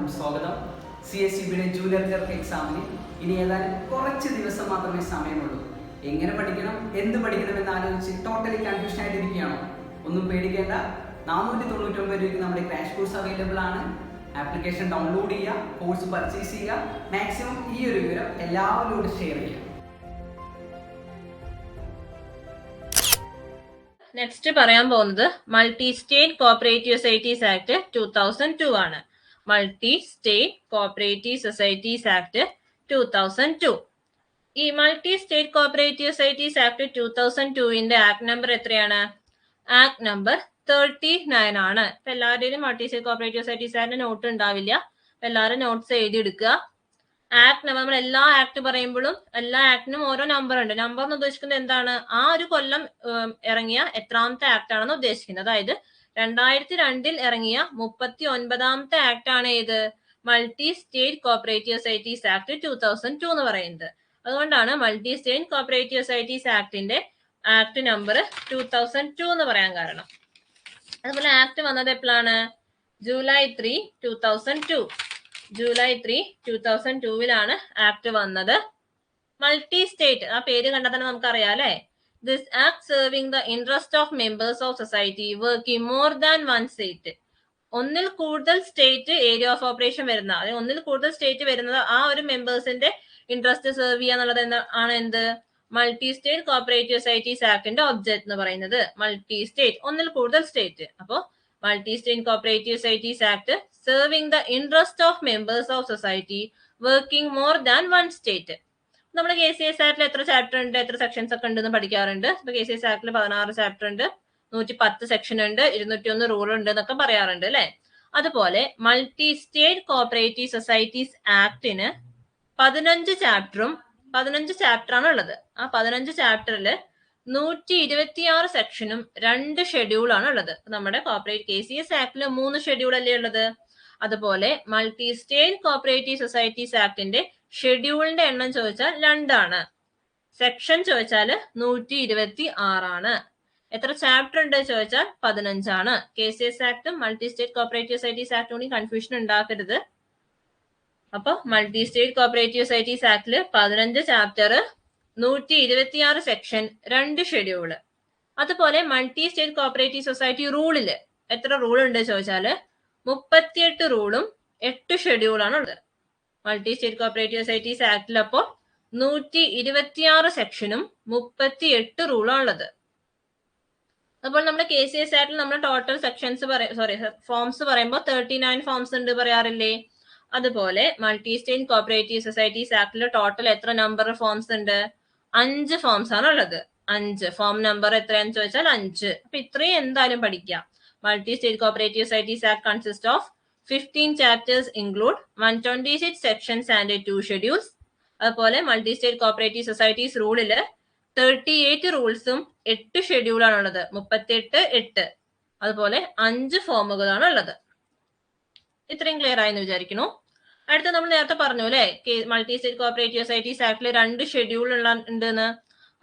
എല്ലാവർക്കും സ്വാഗതം. CSEB junior clerk എക്സാമിന് ഇനി ഏതാനും കുറച്ച് ദിവസം മാത്രമേ സമയമുള്ളൂ. എങ്ങനെ പഠിക്കണം, എന്ത് പഠിക്കണമെന്ന് ആലോചിച്ച് ടോട്ടലി കൺഫ്യൂഷൻ ആയിട്ടിരിക്കുകയാണോ? ഒന്നും പേടിക്കേണ്ട. 499 രൂപയ്ക്ക് നമ്മുടെ ക്രാഷ് കോഴ്സ് അവൈലബിൾ ആണ്. ആപ്ലിക്കേഷൻ ഡൗൺലോഡ് ചെയ്യുക, കോഴ്സ് പർച്ചേസ് ചെയ്യുക. മാക്സിമം ഈ ഒരു വിവരം എല്ലാവരോടും ഷെയർ ചെയ്യുക. നെക്സ്റ്റ് പറയാൻ പോകുന്നത് multi state cooperative societies act 2002 ആണ്. Multi state cooperative societies act 2002. ഈ മൾട്ടി സ്റ്റേറ്റ് കോപ്പറേറ്റീവ് സൊസൈറ്റീസ് ആക്ട് 2002ന്റെ ആക്ട് നമ്പർ എത്രയാണ്? ആക്ട് നമ്പർ 39 ആണ്. ഇപ്പൊ എല്ലാവരുടെയും മൾട്ടി സ്റ്റേറ്റ് കോപ്പറേറ്റീവ് സൊസൈറ്റീസ് ആക്ടിന്റെ നോട്ട് ഉണ്ടാവില്ല. എല്ലാവരും നോട്ട്സ് എഴുതി എടുക്കുക. ആക്ട് നമ്പർ, നമ്മൾ എല്ലാ ആക്ട് പറയുമ്പോഴും എല്ലാ ആക്ടിനും ഓരോ നമ്പർ ഉണ്ട്. നമ്പർ എന്ന് ഉദ്ദേശിക്കുന്നത് എന്താണ്? ആ ഒരു കൊല്ലം ഇറങ്ങിയ എത്രാമത്തെ ആക്ട് ആണെന്ന് ഉദ്ദേശിക്കുന്നത്. അതായത് 2002 ഇറങ്ങിയ 39ാമത്തെ ആക്ട് ആണ് ഏത്? Multi state cooperative societies act 2002 എന്ന് പറയുന്നത്. അതുകൊണ്ടാണ് മൾട്ടി സ്റ്റേറ്റ് കോപ്പറേറ്റീവ് സൊസൈറ്റീസ് ആക്ടിന്റെ ആക്ട് നമ്പർ 2002 എന്ന് പറയാൻ കാരണം. അതുപോലെ ആക്ട് വന്നത് എപ്പോഴാണ്? ജൂലൈ 3, 2002. ജൂലൈ 3, 2002 ആക്ട് വന്നത്. മൾട്ടി സ്റ്റേറ്റ്, ആ പേര് കണ്ടാൽ തന്നെ നമുക്കറിയാം അല്ലെ. This act serving the interest of members of society working more than one state. ഒന്നിൽ കൂടുതൽ സ്റ്റേറ്റ് ഏരിയ ഓഫ് ഓപ്പറേഷൻ വരുന്ന, അതായത് ഒന്നിൽ കൂടുതൽ സ്റ്റേറ്റ് വരുന്നത് ആ ഒരു മെമ്പേഴ്സിന്റെ ഇൻട്രസ്റ്റ് സെർവ് ചെയ്യുക എന്നുള്ളത് ആണ് എന്ത്? മൾട്ടി സ്റ്റേറ്റ് കോപ്പറേറ്റീവ് സൊസൈറ്റീസ് ആക്ടിന്റെ ഒബ്ജക്ട് എന്ന് പറയുന്നത്. മൾട്ടി സ്റ്റേറ്റ്, ഒന്നിൽ കൂടുതൽ സ്റ്റേറ്റ്. അപ്പോ multi state cooperative societies act serving the interest of members of society working more than one state. നമ്മുടെ KCS ആക്ടിൽ എത്ര ചാപ്റ്റർ ഉണ്ട്, എത്ര സെക്ഷൻസ് ഒക്കെ ഉണ്ടെന്ന് പഠിക്കാറുണ്ട്. ഇപ്പൊ KCS ആക്ടിൽ 16 ചാപ്റ്റർ ഉണ്ട്, 110 സെക്ഷൻ ഉണ്ട്, 201 റൂൾ ഉണ്ട് എന്നൊക്കെ പറയാറുണ്ട് അല്ലെ. അതുപോലെ മൾട്ടി സ്റ്റേറ്റ് കോപ്പറേറ്റീവ് സൊസൈറ്റീസ് ആക്ടിന് 15 ചാപ്റ്ററും 15 ചാപ്റ്ററാണ് ഉള്ളത്. ആ 15 ചാപ്റ്ററിൽ 126 സെക്ഷനും 2 ഷെഡ്യൂളാണ് ഉള്ളത്. നമ്മുടെ KCS ആക്ടിൽ 3 ഷെഡ്യൂൾ അല്ലേ ഉള്ളത്. അതുപോലെ മൾട്ടി സ്റ്റേറ്റ് കോപ്പറേറ്റീവ് സൊസൈറ്റീസ് ആക്ടിന്റെ ഷെഡ്യൂളിന്റെ എണ്ണം ചോദിച്ചാൽ 2 ആണ്. സെക്ഷൻ ചോദിച്ചാൽ 126 ആണ്. എത്ര ചാപ്റ്റർ ഉണ്ട് ചോദിച്ചാൽ 15 ആണ്. KCS ആക്ടും മൾട്ടി സ്റ്റേറ്റ് കോപ്പറേറ്റീവ് സൊസൈറ്റീസ് ആക്ടും കൂടി കൺഫ്യൂഷൻ ഉണ്ടാക്കരുത്. അപ്പൊ മൾട്ടി സ്റ്റേറ്റ് കോപ്പറേറ്റീവ് സൊസൈറ്റീസ് ആക്ടില് 15 ചാപ്റ്റർ, 126 സെക്ഷൻ, 2 ഷെഡ്യൂള്. അതുപോലെ മൾട്ടി സ്റ്റേറ്റ് കോപ്പറേറ്റീവ് സൊസൈറ്റി റൂളില് എത്ര റൂൾ ഉണ്ട് ചോദിച്ചാല് 38 റൂളും 8 ഷെഡ്യൂളാണ് ഉള്ളത്. മൾട്ടി സ്റ്റേറ്റ് കോപ്പറേറ്റീവ് സൊസൈറ്റീസ് ആക്ടിൽ അപ്പോൾ 126 സെക്ഷനും 38 റൂളാണ് ഉള്ളത്. അപ്പോൾ നമ്മുടെ KCS ആക്ടിൽ നമ്മുടെ ടോട്ടൽ സെക്ഷൻസ് ഫോംസ് പറയുമ്പോൾ 39 ഫോംസ് ഉണ്ട് പറയാറില്ലേ. അതുപോലെ മൾട്ടി സ്റ്റേറ്റ് കോപ്പറേറ്റീവ് സൊസൈറ്റീസ് ആക്ടിൽ ടോട്ടൽ എത്ര നമ്പർ ഫോംസ് ഉണ്ട്? 5 ഫോംസ് ആണ് ഉള്ളത്. 5 ഫോം നമ്പർ എത്രയാന്ന് ചോദിച്ചാൽ 5. അപ്പൊ ഇത്രയും എന്തായാലും പഠിക്കാം. Multi state cooperative societies act consist of 15 chapters include 126 sections and 2 schedules. അതുപോലെ മൾട്ടി സ്റ്റേറ്റ് കോപ്പറേറ്റീവ് സൊസൈറ്റീസ് റൂളില് 38 റൂൾസും 8 ഷെഡ്യൂളാണ് ഉള്ളത്. 38, 8. അതുപോലെ 5 ഫോമുകളാണ് ഉള്ളത്. ഇത്രയും ക്ലിയർ ആയെന്ന് വിചാരിക്കുന്നു. അടുത്ത നമ്മൾ നേരത്തെ പറഞ്ഞു അല്ലെ, മൾട്ടി സ്റ്റേറ്റ് കോപ്പറേറ്റീവ് സൊസൈറ്റീസ് ആക്ടിൽ 2 ഷെഡ്യൂൾ ഉണ്ടെന്ന്.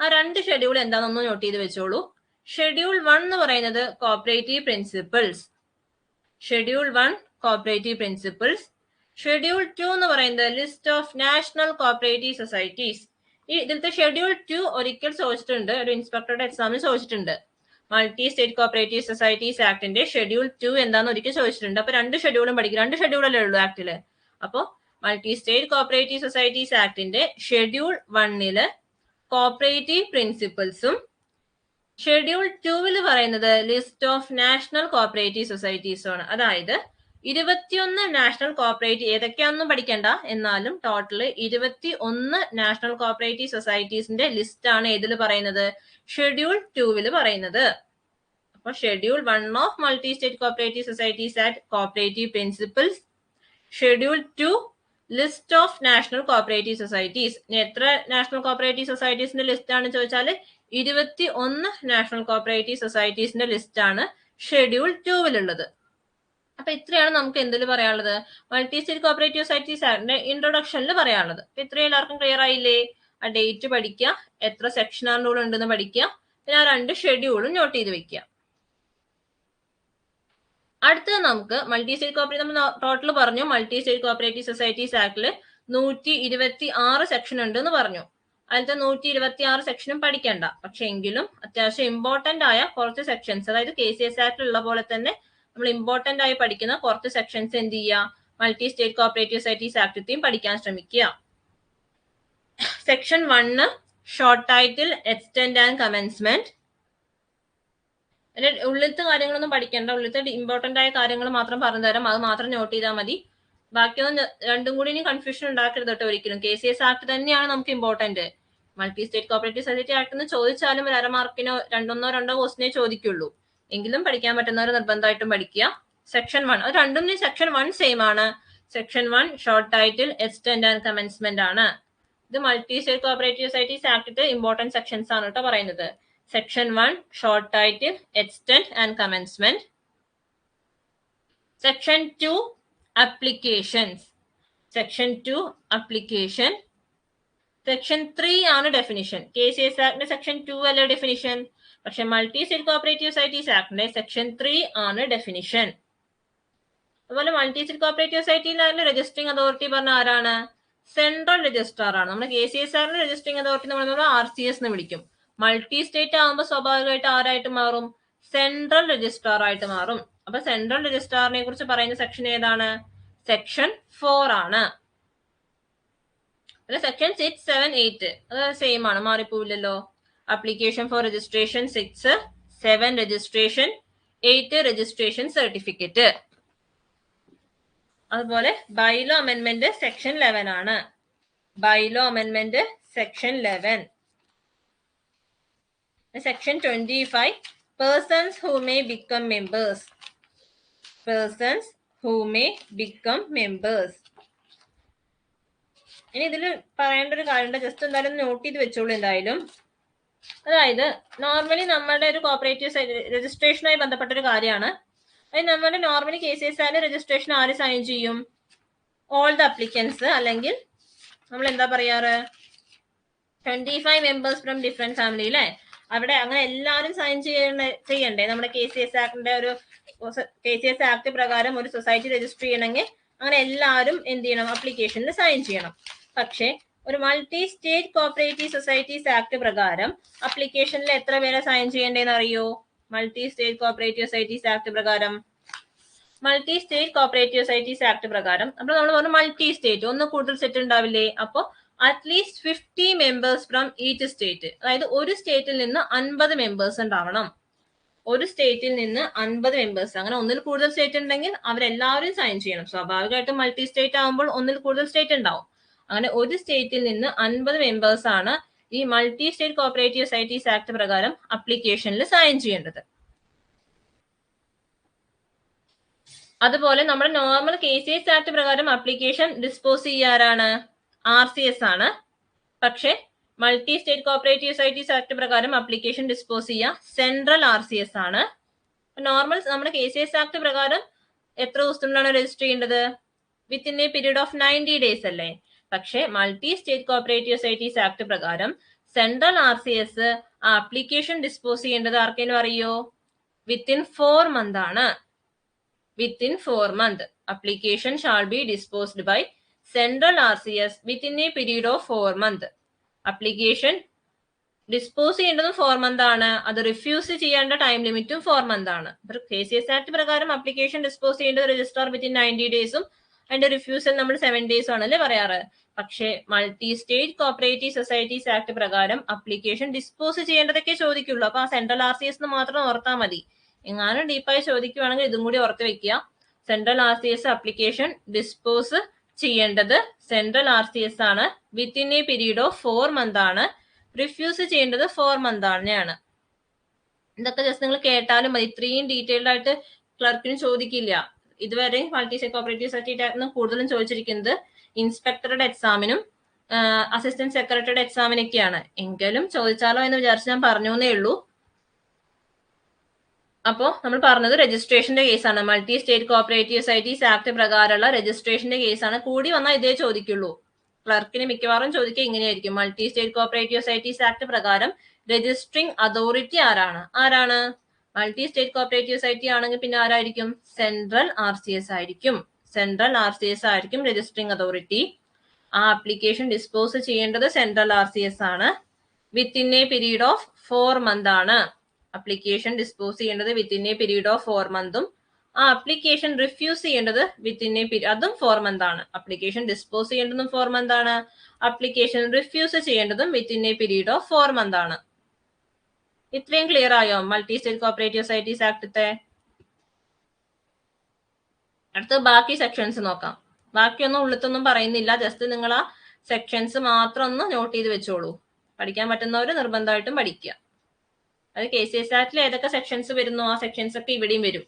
ആ 2 ഷെഡ്യൂൾ എന്താണെന്നൊന്ന് നോട്ട് ചെയ്ത് വെച്ചോളൂ. ഷെഡ്യൂൾ 1 എന്ന് പറയുന്നത് cooperative principles. Schedule 1 cooperative principles. Schedule 2 എന്ന് പറയുന്നത് list of national cooperative societies. ഈ ഇതിലത്തെ ഷെഡ്യൂൾ 2 ഒരിക്കൽ ചോദിച്ചിട്ടുണ്ട്, ഒരു ഇൻസ്പെക്ടറുടെ എക്സാമിന് ചോദിച്ചിട്ടുണ്ട്. മൾട്ടി സ്റ്റേറ്റ് കോപ്പറേറ്റീവ് സൊസൈറ്റീസ് ആക്ടിന്റെ ഷെഡ്യൂൾ 2 എന്താന്ന് ഒരിക്കൽ ചോദിച്ചിട്ടുണ്ട്. അപ്പൊ 2 ഷെഡ്യൂളും പഠിക്കും. 2 ഷെഡ്യൂളല്ലേ ഉള്ളൂ ആക്ടില്. അപ്പൊ മൾട്ടി സ്റ്റേറ്റ് കോപ്പറേറ്റീവ് സൊസൈറ്റീസ് ആക്ടിന്റെ ഷെഡ്യൂൾ 1 കോപ്പറേറ്റീവ് പ്രിൻസിപ്പിൾസും ഷെഡ്യൂൾ 2 പറയുന്നത് ലിസ്റ്റ് ഓഫ് നാഷണൽ കോപ്പറേറ്റീവ് സൊസൈറ്റീസും ആണ്. അതായത് 21 നാഷണൽ കോപ്പറേറ്റീവ്, ഏതൊക്കെയാണെന്നും പഠിക്കണ്ട, എന്നാലും ടോട്ടല് 21 നാഷണൽ കോപ്പറേറ്റീവ് സൊസൈറ്റീസിന്റെ ലിസ്റ്റ് ആണ് ഏതിൽ പറയുന്നത്? ഷെഡ്യൂൾ 2 പറയുന്നത്. അപ്പൊ schedule 1 of multi state cooperative societies act cooperative principles. Schedule 2 list of national cooperative societies. എത്ര നാഷണൽ കോപ്പറേറ്റീവ് സൊസൈറ്റീസിന്റെ ലിസ്റ്റ് ആണ് ചോദിച്ചാൽ 21 നാഷണൽ കോപ്പറേറ്റീവ് സൊസൈറ്റീസിന്റെ ലിസ്റ്റ് ആണ് ഷെഡ്യൂൾ 2 ഉള്ളത്. അപ്പൊ ഇത്രയാണ് നമുക്ക് എന്തിൽ പറയാനുള്ളത്? മൾട്ടി സ്റ്റേറ്റ് കോപ്പറേറ്റീവ് സൊസൈറ്റീസ് ആക്ടിന്റെ ഇൻട്രൊഡക്ഷനിൽ പറയാനുള്ളത്. അപ്പൊ ഇത്രയും എല്ലാവർക്കും ക്ലിയർ ആയില്ലേ? ആ ഡേറ്റ് പഠിക്കുക, എത്ര സെക്ഷൻ ആൻഡ് റൂൾ ഉണ്ടെന്ന് പഠിക്കുക, പിന്നെ ആ 2 ഷെഡ്യൂളും നോട്ട് ചെയ്ത് വെക്കുക. അടുത്തത് നമുക്ക് മൾട്ടി സ്റ്റേറ്റ് കോപ്പറേറ്റീവ് നമ്മൾ ടോട്ടൽ പറഞ്ഞു. മൾട്ടി സ്റ്റേറ്റ് കോപ്പറേറ്റീവ് സൊസൈറ്റീസ് ആക്ടിൽ 126 സെക്ഷൻ ഉണ്ട് എന്ന് പറഞ്ഞു. അതിലത്തെ 126 സെക്ഷനും പഠിക്കണ്ട. പക്ഷെ എങ്കിലും അത്യാവശ്യം ഇമ്പോർട്ടന്റ് ആയ കുറച്ച് സെക്ഷൻസ്, അതായത് KCS ആക്ടിൽ ഉള്ള പോലെ തന്നെ നമ്മൾ ഇമ്പോർട്ടന്റ് ആയി പഠിക്കുന്ന കുറച്ച് സെക്ഷൻസ് എന്ത് ചെയ്യുക, മൾട്ടി സ്റ്റേറ്റ് കോപ്പറേറ്റീവ് സൊസൈറ്റീസ് ആക്ടിലെയും പഠിക്കാൻ ശ്രമിക്കുക. Section 1 short title, extent and commencement. അതിന്റെ ഉള്ളിലത്തെ കാര്യങ്ങളൊന്നും പഠിക്കേണ്ട, ഉള്ളിലത്തെ ഇമ്പോർട്ടന്റ് ആയ കാര്യങ്ങൾ മാത്രം പറഞ്ഞു തരാം, അത് മാത്രം നോട്ട് ചെയ്താൽ മതി. ബാക്കിയൊന്നും രണ്ടും കൂടി ഇനി കൺഫ്യൂഷൻ ഉണ്ടാക്കരുത് കേട്ടോ ഒരിക്കലും. KCS ആക്ട് തന്നെയാണ് നമുക്ക് important. Multi state cooperative society act എന്ന് ചോദിച്ചാലും ഒരു അരമാർക്കിനോ രണ്ടോ ക്വസ്റ്റിനെ ചോദിക്കുള്ളൂ. എങ്കിലും പഠിക്കാൻ പറ്റുന്നവർ നിർബന്ധമായിട്ടും പഠിക്കുക. സെക്ഷൻ 1 അത് രണ്ടും സെക്ഷൻ 1 സെയിം ആണ്. Section 1 short title, extent and commencement ആണ്. ഇത് മൾട്ടി സ്റ്റേറ്റ് കോപ്പറേറ്റീവ് സൊസൈറ്റീസ് ആക്ടിന്റെ ഇമ്പോർട്ടന്റ് സെക്ഷൻസ് ആണ് കേട്ടോ പറയുന്നത്. Section 1 short title, extent and commencement. Section 2 applications. Section 2 application. Section 3 ആണ് definition. KCS ആക്ടിന്റെ സെക്ഷൻ 2 അല്ലേ definition. പക്ഷെ മൾട്ടി സ്റ്റേറ്റ് കോപ്പറേറ്റീവ് സൊസൈറ്റീസ് ആക്ടിന്റെ സെക്ഷൻ 3 ആണ് definition. അതുപോലെ മൾട്ടി സ്റ്റേറ്റ് കോപ്പറേറ്റീവ് സൊസൈറ്റിയിലെ രജിസ്ട്രിംഗ് അതോറിറ്റി പറഞ്ഞ ആരാണ്? സെൻട്രൽ രജിസ്ട്രാർ ആണ്. നമ്മുടെ KCS ആക്ടിന്റെ രജിസ്ട്രിംഗ് അതോറിറ്റി നമ്മൾ RCS എന്ന് വിളിക്കും. മൾട്ടി സ്റ്റേറ്റ് ആകുമ്പോൾ സ്വാഭാവികമായിട്ട് ആരായിട്ട് മാറും? സെൻട്രൽ രജിസ്ട്രാർ ആയിട്ട് മാറും. അപ്പൊ സെൻട്രൽ രജിസ്ട്രാറിനെ കുറിച്ച് പറയുന്ന സെക്ഷൻ ഏതാണ്? സെക്ഷൻ 4 ആണ്. അല്ല സെക്ഷൻ 6, 7, 8 അത് സെയിം ആണ്, മാറിപ്പോവില്ലല്ലോ. Application for registration 6, 7 registration, 8 registration certificate. അതുപോലെ ബൈലോ അമെന്റ്മെന്റ് സെക്ഷൻ 11 ആണ്. Bylaw amendment section 11. Section 25 persons who may become members. Persons who may become members. ഇനി ഇതിൽ പറയേണ്ട ഒരു കാര്യമുണ്ട്, ജസ്റ്റ് എന്തായാലും നോട്ട് ചെയ്ത് വെച്ചോളൂ എന്തായാലും. അതായത് നോർമലി നമ്മുടെ ഒരു കോപ്പറേറ്റീവ് രജിസ്ട്രേഷനുമായി ബന്ധപ്പെട്ട ഒരു കാര്യമാണ്. അതായത് നമ്മുടെ നോർമലി KCS ആയാലും രജിസ്ട്രേഷൻ ആര് സൈൻ ചെയ്യും? ഓൾ ദ അപ്ലിക്കൻസ്, അല്ലെങ്കിൽ നമ്മൾ എന്താ പറയാറ്, 25 മെമ്പേഴ്സ് ഫ്രം ഡിഫറെന്റ് ഫാമിലി അല്ലേ? അവിടെ അങ്ങനെ എല്ലാവരും സൈൻ ചെയ്യണ്ടേ? നമ്മുടെ KCS ആക്ടിന്റെ ഒരു KCS ആക്ട് പ്രകാരം ഒരു സൊസൈറ്റി രജിസ്റ്റർ ചെയ്യണമെങ്കിൽ അങ്ങനെ എല്ലാവരും എന്ത് ചെയ്യണം? അപ്ലിക്കേഷനിൽ സൈൻ ചെയ്യണം. പക്ഷെ ഒരു multi state cooperative societies act പ്രകാരം അപ്ലിക്കേഷനിൽ എത്ര പേരെ സൈൻ ചെയ്യേണ്ടതെന്ന് അറിയോ? Multi state cooperative societies act പ്രകാരം multi state cooperative societies act പ്രകാരം അപ്പോൾ നമ്മൾ പറഞ്ഞു മൾട്ടി സ്റ്റേറ്റ്, ഒന്ന് കൂടുതൽ സെറ്റ് ഉണ്ടാവില്ലേ? അപ്പോൾ at least 50 members from each state, അതായത് ഒരു സ്റ്റേറ്റിൽ നിന്ന് 50 മെമ്പേഴ്സ് ഉണ്ടാവണം. ഒരു സ്റ്റേറ്റിൽ നിന്ന് 50 മെമ്പേഴ്സ്, അങ്ങനെ ഒന്നിൽ കൂടുതൽ സ്റ്റേറ്റ് ഉണ്ടെങ്കിൽ അവരെല്ലാവരും സൈൻ ചെയ്യണം. സ്വാഭാവികമായിട്ടും മൾട്ടി സ്റ്റേറ്റ് ആകുമ്പോൾ ഒന്നിൽ കൂടുതൽ സ്റ്റേറ്റ് ഉണ്ടാവും. അങ്ങനെ ഒരു സ്റ്റേറ്റിൽ നിന്ന് 50 മെമ്പേഴ്സ് ആണ് ഈ multi state cooperative societies act പ്രകാരം അപ്ലിക്കേഷനിൽ സൈൻ ചെയ്യേണ്ടത്. അതുപോലെ നമ്മുടെ നോർമൽ KCS ആക്ട് പ്രകാരം അപ്ലിക്കേഷൻ ഡിസ്പോസ് ചെയ്യാറാണ്? RCS ആണ്. പക്ഷെ multi state cooperative societies act പ്രകാരം അപ്ലിക്കേഷൻ ഡിസ്പോസ് ചെയ്യുക സെൻട്രൽ RCS ആണ്. നോർമൽ നമ്മുടെ KCS ആക്ട് പ്രകാരം എത്ര ദിവസത്തിനുള്ളിലാണ് രജിസ്റ്റർ ചെയ്യേണ്ടത്? Within A period of 90 days അല്ലേ? പക്ഷെ multi state cooperative societies act പ്രകാരം സെൻട്രൽ RCS ആ അപ്ലിക്കേഷൻ ഡിസ്പോസ് ചെയ്യേണ്ടത് ആർക്കെങ്കിലും അറിയോ? വിത്തിൻ 4 months ആണ്. Within 4 months, application shall be disposed by Central RCS within a period of 4 months. Application dispose ചെയ്യേണ്ടത് 4 months ആണ്. അത് റിഫ്യൂസ് ചെയ്യേണ്ട ടൈം ലിമിറ്റും 4 months ആണ്. KCS ആക്ട് പ്രകാരം അപ്ലിക്കേഷൻ ഡിസ്പോസ് ചെയ്യേണ്ടത് രജിസ്ട്രാർ വിത്തിൻ 90 days അതിന്റെ റിഫ്യൂസൽ നമ്മൾ 7 days ആണല്ലേ പറയാറ്. പക്ഷേ multi state cooperative societies act പ്രകാരം അപ്ലിക്കേഷൻ ഡിസ്പോസ് ചെയ്യേണ്ടതൊക്കെ ചോദിക്കുള്ളൂ. അപ്പൊ ആ സെൻട്രൽ RCS മാത്രം ഓർത്താൽ മതി. എങ്ങാനും ഡീപ്പായി ചോദിക്കുവാണെങ്കിൽ ഇതും കൂടി ഓർത്ത് വെക്കുക. സെൻട്രൽ RCS അപ്ലിക്കേഷൻ ഡിസ്പോസ് ചെയ്യേണ്ടത് സെൻട്രൽ RCS ആണ്. Within A period of 4 months ആണ്. റിഫ്യൂസ് ചെയ്യേണ്ടത് 4 months തന്നെയാണ്. ഇതൊക്കെ ജസ്റ്റ് നിങ്ങൾ കേട്ടാലും മതി. ഇത്രയും ഡീറ്റെയിൽഡ് ആയിട്ട് ക്ലർക്കിന് ചോദിക്കില്ല. ഇതുവരെ multi state cooperative society act കൂടുതലും ചോദിച്ചിരിക്കുന്നത് ഇൻസ്പെക്ടറുടെ എക്സാമിനും അസിസ്റ്റന്റ് സെക്രട്ടറിയുടെ എക്സാമിനൊക്കെയാണ്. എങ്കിലും ചോദിച്ചാലോ എന്ന് വിചാരിച്ച് ഞാൻ പറഞ്ഞേ ഉള്ളൂ. അപ്പോൾ നമ്മൾ പറഞ്ഞത് രജിസ്ട്രേഷന്റെ കേസാണ്. Multi state cooperative societies act പ്രകാരമുള്ള രജിസ്ട്രേഷന്റെ കേസാണ്. കൂടി വന്നാൽ ഇതേ ചോദിക്കുള്ളൂ. ക്ലർക്കിന് മിക്കവാറും ചോദിക്കുക ഇങ്ങനെയായിരിക്കും. Multi state cooperative societies act പ്രകാരം രജിസ്ട്രിംഗ് അതോറിറ്റി ആരാണ്? മൾട്ടി സ്റ്റേറ്റ് കോപ്പറേറ്റീവ് സൊസൈറ്റി ആണെങ്കിൽ പിന്നെ ആരായിരിക്കും? സെൻട്രൽ RCS ആയിരിക്കും. സെൻട്രൽ RCS ആയിരിക്കും രജിസ്റ്ററിംഗ് അതോറിറ്റി. ആ ആപ്ലിക്കേഷൻ ഡിസ്പോസ് ചെയ്യേണ്ടത് സെൻട്രൽ RCS ആണ്. Within A period of 4 months ആണ് അപ്ലിക്കേഷൻ ഡിസ്പോസ് ചെയ്യേണ്ടത്. Within A period of 4 months. ആ അപ്ലിക്കേഷൻ റിഫ്യൂസ് ചെയ്യേണ്ടത് വിത്തിൻ എ പീരീഡ്, അതും 4 months ആണ്. അപ്ലിക്കേഷൻ ഡിസ്പോസ് ചെയ്യേണ്ടതും 4 months ആണ്. അപ്ലിക്കേഷൻ റിഫ്യൂസ് ചെയ്യേണ്ടതും within A period of 4 months ആണ്. ഇത്രയും ക്ലിയർ ആയോ മൾട്ടി സ്റ്റേറ്റ് കോപ്പറേറ്റീവ് സൊസൈറ്റീസ് ആക്ടത്തെ? അടുത്ത ബാക്കി സെക്ഷൻസ് നോക്കാം. ബാക്കിയൊന്നും ഉള്ളത്തൊന്നും പറയുന്നില്ല, ജസ്റ്റ് നിങ്ങൾ ആ സെക്ഷൻസ് മാത്രം ഒന്ന് നോട്ട് ചെയ്ത് വെച്ചോളൂ. പഠിക്കാൻ പറ്റുന്നവർ നിർബന്ധമായിട്ടും പഠിക്കുക. അത് KCS ആക്ടിൽ ഏതൊക്കെ സെക്ഷൻസ് വരുന്നു ആ സെക്ഷൻസ് ഒക്കെ ഇവിടെയും വരും.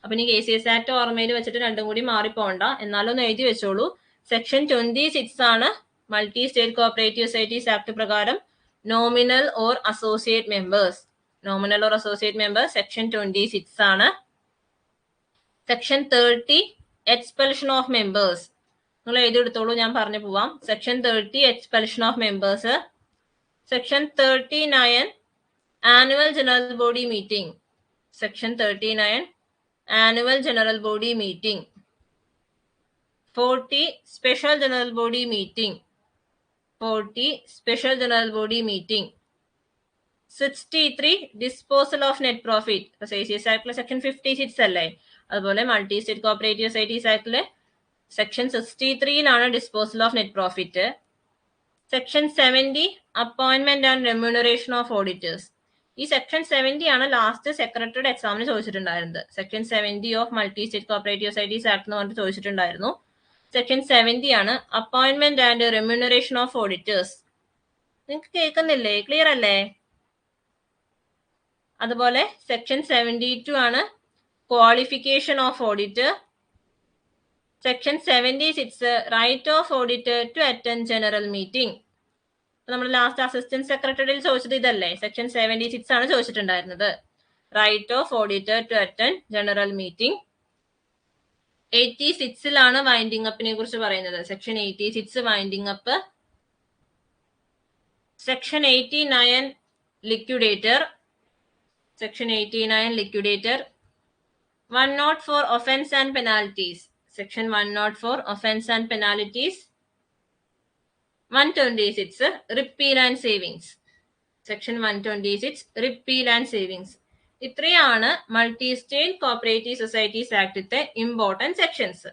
അപ്പൊ ഇനി KCS ആക്ട് ഓർമ്മയിൽ വെച്ചിട്ട് രണ്ടും കൂടി മാറിപ്പോണ്ട, എന്നാലും ഒന്ന് എഴുതി വെച്ചോളൂ. സെക്ഷൻ 26 ആണ് multi state cooperative societies act പ്രകാരം nominal or associate members. Nominal or associate members section 26 ആണ്. Section 30 expulsion of members. നിങ്ങൾ എഴുതിയെടുത്തോളൂ, ഞാൻ പറഞ്ഞു പോവാം. Section 30 expulsion of members. Section 39 annual general body meeting. Section 39 annual general body meeting. 40 special general body meeting. 40 special general body meeting. 63 disposal of net profit. CSEB ആക്ടിലെ section 56 അല്ലേ, അതുപോലെ multi state cooperative societies ആക്ടിലെ section 63 disposal of net profit. Section 70 appointment and remuneration of auditors. ഈ section 70 ആണ് last സെക്രട്ടറിയുടെ എക്സാമിന് ചോദിച്ചിട്ടുണ്ടായിരുന്നത്. Section 70 of multi state cooperative societies act എന്ന് പറഞ്ഞിട്ട് ചോദിച്ചിട്ടുണ്ടായിരുന്നു. സെക്ഷൻ 70 ആണ് appointment and remuneration of auditors. നിങ്ങൾക്ക് കേൾക്കുന്നില്ലേ? ക്ലിയർ അല്ലേ? അതുപോലെ സെക്ഷൻ 72 ആണ് qualification of auditor. Section 76 right of auditor to attend general meeting. നമ്മൾ ലാസ്റ്റ് അസിസ്റ്റന്റ് സെക്രട്ടറിയിൽ ചോദിച്ചത് ഇതല്ലേ, സെക്ഷൻ 76 ആണ് ചോദിച്ചിട്ടുണ്ടായിരുന്നത്. Right of auditor to attend general meeting. 86 winding അപ്പിനെ കുറിച്ച് പറയുന്നത്. Section 86 winding up. Section 89 liquidator. Section 89 liquidator. 104 offense and penalties. Section 104 offense and penalties. 126 repeal and savings. Section 126 repeal and savings. ഇത്രയാണ് multi state cooperative societies ആക്ടിത്തെ important sections.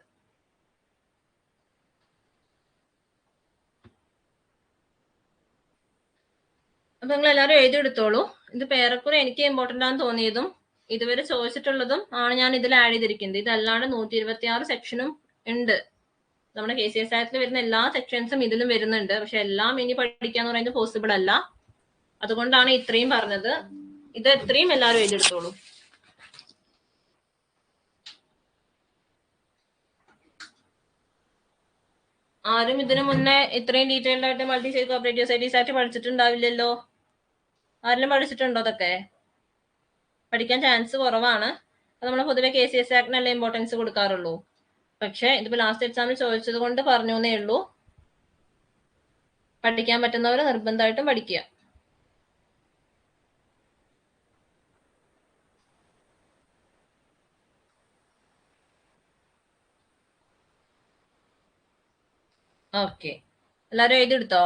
അപ്പൊ നിങ്ങൾ എല്ലാവരും എഴുതിയെടുത്തോളൂ. ഇത് പേരക്കുറെ എനിക്ക് ഇമ്പോർട്ടൻ്റ് ആണെന്ന് തോന്നിയതും ഇതുവരെ ചോദിച്ചിട്ടുള്ളതും ആണ് ഞാൻ ഇതിൽ ആഡ് ചെയ്തിരിക്കുന്നത്. ഇതല്ലാണ്ട് 126 സെക്ഷനും ഉണ്ട്. നമ്മുടെ KCS ആക്ടിൽ വരുന്ന എല്ലാ സെക്ഷൻസും ഇതിലും വരുന്നുണ്ട്. പക്ഷെ എല്ലാം ഇനി പഠിക്കാന്ന് പറയുന്നത് പോസിബിൾ അല്ല. അതുകൊണ്ടാണ് ഇത്രയും പറഞ്ഞത്. ഇത് ഇത്രയും എല്ലാവരും എഴുതിയെടുത്തോളൂ. ആരും ഇതിനു മുന്നേ ഇത്രയും ഡീറ്റെയിൽഡ് ആയിട്ട് multi state cooperative societies act പഠിച്ചിട്ടുണ്ടാവില്ലല്ലോ. ആരെങ്കിലും പഠിച്ചിട്ടുണ്ടോ? അതൊക്കെ പഠിക്കാൻ ചാൻസ് കുറവാണ്. നമ്മൾ പൊതുവെ KCS ആക്ടിനല്ലേ ഇമ്പോർട്ടൻസ് കൊടുക്കാറുള്ളൂ. പക്ഷെ ഇതിപ്പോ ലാസ്റ്റ് എക്സാമിൽ ചോദിച്ചത് കൊണ്ട് പറഞ്ഞു എന്നേ ഉള്ളൂ. പഠിക്കാൻ പറ്റുന്നവർ നിർബന്ധമായിട്ടും പഠിക്കുക. ഓക്കെ, എല്ലാരും എഴുതിയെടുത്തോ?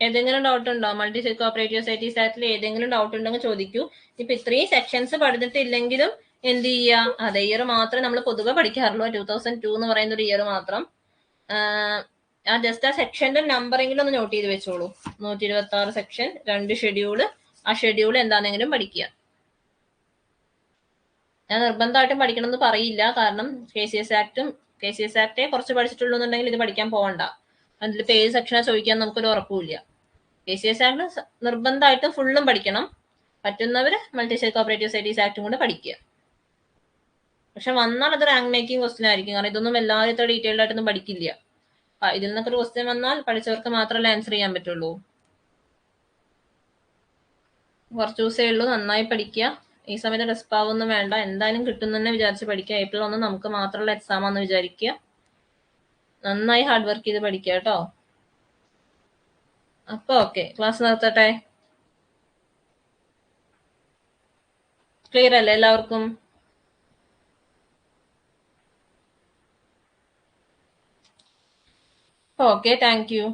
ഏതെങ്കിലും ഡൗട്ട് ഉണ്ടോ? മൾട്ടി സ്റ്റേറ്റ് കോപ്പറേറ്റീവ് സൊസൈറ്റീസ് ആക്ടിൽ ഏതെങ്കിലും ഡൗട്ട് ഉണ്ടെങ്കിൽ ചോദിക്കൂ. ഇപ്പൊ ഇത്രയും സെക്ഷൻസ് പഠിച്ചിട്ടില്ലെങ്കിലും എന്ത് ചെയ്യുക, അതേ ഇയർ മാത്രമേ നമ്മൾ പൊതുവെ പഠിക്കാറുള്ളൂ. 2002 എന്ന് പറയുന്ന ഒരു ഇയർ മാത്രം. ജസ്റ്റ് ആ സെക്ഷന്റെ നമ്പറെങ്കിലും ഒന്ന് നോട്ട് ചെയ്ത് വെച്ചോളൂ. 126 സെക്ഷൻ, 2 ഷെഡ്യൂള്. ആ ഷെഡ്യൂൾ എന്താണെങ്കിലും പഠിക്കുക. ഞാൻ നിർബന്ധമായിട്ടും പഠിക്കണം എന്ന് പറയില്ല. കാരണം KCS ആക്ടേ കുറച്ച് പഠിച്ചിട്ടുള്ളൂ എന്നുണ്ടെങ്കിൽ ഇത് പഠിക്കാൻ പോകണ്ട. അതിലിപ്പോൾ ഏത് സെക്ഷനാണ് ചോദിക്കാൻ നമുക്കൊരു ഉറപ്പില്ല. KCS ആക്ട് നിർബന്ധമായിട്ടും ഫുള്ളും പഠിക്കണം. പറ്റുന്നവർ മൾട്ടി സ്റ്റേറ്റ് കോപ്പറേറ്റീവ് സൊസൈറ്റീസ് ആക്ടും കൂടെ പഠിക്കുക. പക്ഷെ വന്നാൽ അത് റാങ്ക് മേക്കിംഗ് ക്വസ്റ്റ്യൻ ആയിരിക്കും. കാരണം ഇതൊന്നും എല്ലാവരും ഇത്ര ഡീറ്റെയിൽഡ് ആയിട്ടൊന്നും പഠിക്കില്ല. ഇതിൽ നിന്നൊക്കെ ഒരു ക്വസ്റ്റ്യൻ വന്നാൽ പഠിച്ചവർക്ക് മാത്രമല്ലേ ആൻസർ ചെയ്യാൻ പറ്റുള്ളൂ. കുറച്ച് ദിവസമേ ഉള്ളൂ, നന്നായി പഠിക്കുക. ഈ സമയത്ത് ഡെസ്പ് ആവൊന്നും വേണ്ട, എന്തായാലും കിട്ടും തന്നെ വിചാരിച്ച് പഠിക്കുക. April 1 നമുക്ക് മാത്രമുള്ള എക്സാം ആണെന്ന് വിചാരിക്കുക. നന്നായി ഹാർഡ് വർക്ക് ചെയ്ത് പഠിക്കുക കേട്ടോ. അപ്പൊ ഓക്കെ, ക്ലാസ് നിർത്തട്ടെ. ക്ലിയർ അല്ലേ എല്ലാവർക്കും? Okay, thank you.